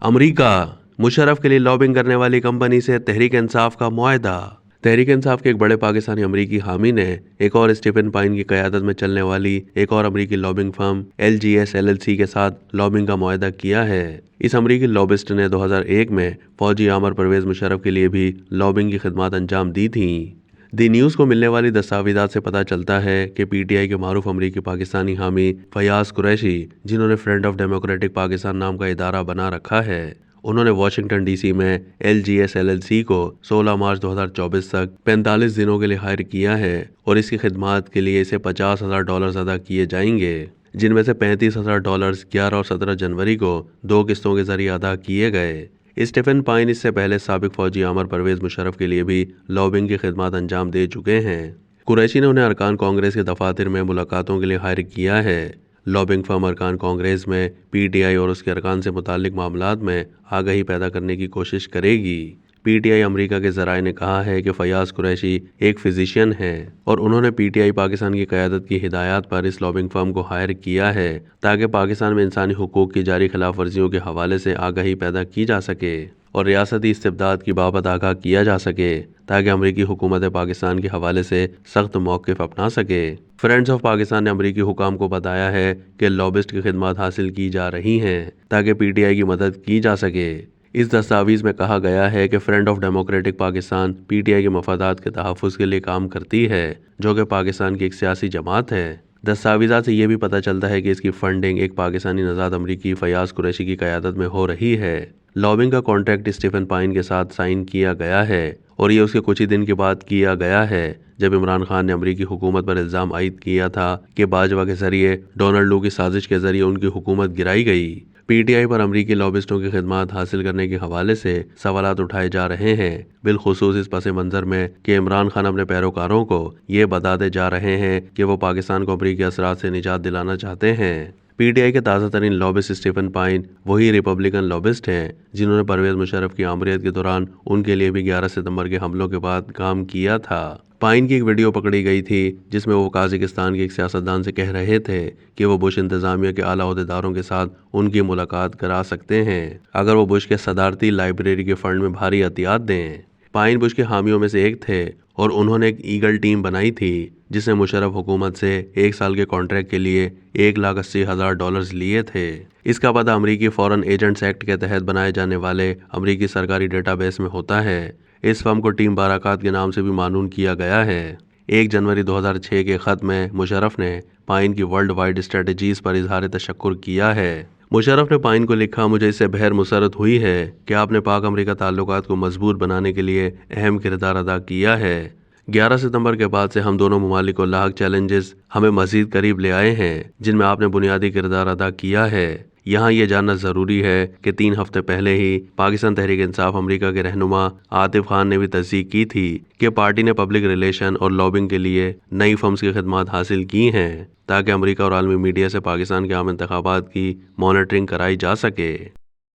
امریکہ مشرف کے لیے لابنگ کرنے والی کمپنی سے تحریک انصاف کا معاہدہ۔ تحریک انصاف کے ایک بڑے پاکستانی امریکی حامی نے ایک اور اسٹیفن پائن کی قیادت میں چلنے والی ایک اور امریکی لابنگ فرم LGS LLC کے ساتھ لابنگ کا معاہدہ کیا ہے۔ اس امریکی لابسٹ نے 2001 میں فوجی عامر پرویز مشرف کے لیے بھی لابنگ کی خدمات انجام دی تھیں۔ دی نیوز کو ملنے والی دستاویزات سے پتہ چلتا ہے کہ PTI کے معروف امریکی پاکستانی حامی فیاض قریشی، جنہوں نے فرنٹ آف ڈیموکریٹک پاکستان نام کا ادارہ بنا رکھا ہے، انہوں نے واشنگٹن DC میں LGS LLC کو 16 مارچ 2024 تک 45 دنوں کے لیے ہائر کیا ہے اور اس کی خدمات کے لیے اسے $50,000 ادا کیے جائیں گے، جن میں سے $35,000 11 اور 17 جنوری کو 2 قسطوں کے ذریعے ادا کیے گئے۔ اسٹیفن پائن اس سے پہلے سابق فوجی عامر پرویز مشرف کے لیے بھی لابنگ کی خدمات انجام دے چکے ہیں۔ قریشی نے انہیں ارکان کانگریس کے دفاتر میں ملاقاتوں کے لیے ہائر کیا ہے۔ لابنگ فرم ارکان کانگریس میں PTI اور اس کے ارکان سے متعلق معاملات میں آگاہی پیدا کرنے کی کوشش کرے گی۔ PTI امریکہ کے ذرائع نے کہا ہے کہ فیاض قریشی ایک فزیشین ہیں اور انہوں نے PTI پاکستان کی قیادت کی ہدایات پر اس لابنگ فرم کو ہائر کیا ہے تاکہ پاکستان میں انسانی حقوق کی جاری خلاف ورزیوں کے حوالے سے آگاہی پیدا کی جا سکے اور ریاستی استبداد کی بابت آگاہ کیا جا سکے تاکہ امریکی حکومت پاکستان کے حوالے سے سخت موقف اپنا سکے۔ فرینڈز آف پاکستان نے امریکی حکام کو بتایا ہے کہ لابسٹ کی خدمات حاصل کی جا رہی ہیں تاکہ PTI کی مدد کی جا سکے۔ اس دستاویز میں کہا گیا ہے کہ front of democratic Pakistan PTI کے مفادات کے تحفظ کے لیے کام کرتی ہے، جو کہ پاکستان کی ایک سیاسی جماعت ہے۔ دستاویزات سے یہ بھی پتہ چلتا ہے کہ اس کی فنڈنگ ایک پاکستانی نژاد امریکی فیاض قریشی کی قیادت میں ہو رہی ہے۔ لابنگ کا کانٹریکٹ اسٹیفن پائن کے ساتھ سائن کیا گیا ہے اور یہ اس کے کچھ ہی دن کے بعد کیا گیا ہے جب عمران خان نے امریکی حکومت پر الزام عائد کیا تھا کہ باجوہ کے ذریعے ڈونلڈ لو کی سازش کے ذریعے ان کی حکومت گرائی گئی۔ PTI پر امریکی لابسٹوں کی خدمات حاصل کرنے کے حوالے سے سوالات اٹھائے جا رہے ہیں، بالخصوص اس پس منظر میں کہ عمران خان اپنے پیروکاروں کو یہ بتاتے جا رہے ہیں کہ وہ پاکستان کو امریکی اثرات سے نجات دلانا چاہتے ہیں۔ PTI کے تازہ ترین لابسٹ اسٹیفن پائن وہی ریپبلکن لابسٹ ہیں جنہوں نے پرویز مشرف کی آمریت کے دوران ان کے لیے بھی 11 ستمبر کے حملوں کے بعد کام کیا تھا۔ پائن کی ایک ویڈیو پکڑی گئی تھی جس میں وہ قازقستان کے ایک سیاستدان سے کہہ رہے تھے کہ وہ بش انتظامیہ کے اعلیٰ عہدیداروں کے ساتھ ان کی ملاقات کرا سکتے ہیں اگر وہ بش کے صدارتی لائبریری کے فنڈ میں بھاری عطیات دیں۔ پائن بش کے حامیوں میں سے ایک تھے اور انہوں نے ایک ایگل ٹیم بنائی تھی جس نے مشرف حکومت سے 1 سال کے کانٹریکٹ کے لیے $180,000 لیے تھے۔ اس کا پتہ امریکی فورن ایجنٹس ایکٹ کے تحت بنائے جانے والے امریکی سرکاری ڈیٹا بیس میں ہوتا ہے۔ اس فرم کو ٹیم باراکات کے نام سے بھی معنون کیا گیا ہے۔ 1 جنوری 2006 کے خط میں مشرف نے پائن کی ورلڈ وائڈ اسٹریٹجیز پر اظہار تشکر کیا ہے۔ مشرف نے پائن کو لکھا، مجھے اس سے بہر مسرت ہوئی ہے کہ آپ نے پاک امریکہ تعلقات کو مضبوط بنانے کے لیے اہم کردار ادا کیا ہے۔ 11 ستمبر کے بعد سے ہم دونوں ممالک کو لاحق چیلنجز ہمیں مزید قریب لے آئے ہیں جن میں آپ نے بنیادی کردار ادا کیا ہے۔ یہاں یہ جاننا ضروری ہے کہ 3 ہفتے پہلے ہی پاکستان تحریک انصاف امریکہ کے رہنما عاطف خان نے بھی تصدیق کی تھی کہ پارٹی نے پبلک ریلیشن اور لابنگ کے لیے نئی فرمز کی خدمات حاصل کی ہیں تاکہ امریکہ اور عالمی میڈیا سے پاکستان کے عام انتخابات کی مانیٹرنگ کرائی جا سکے۔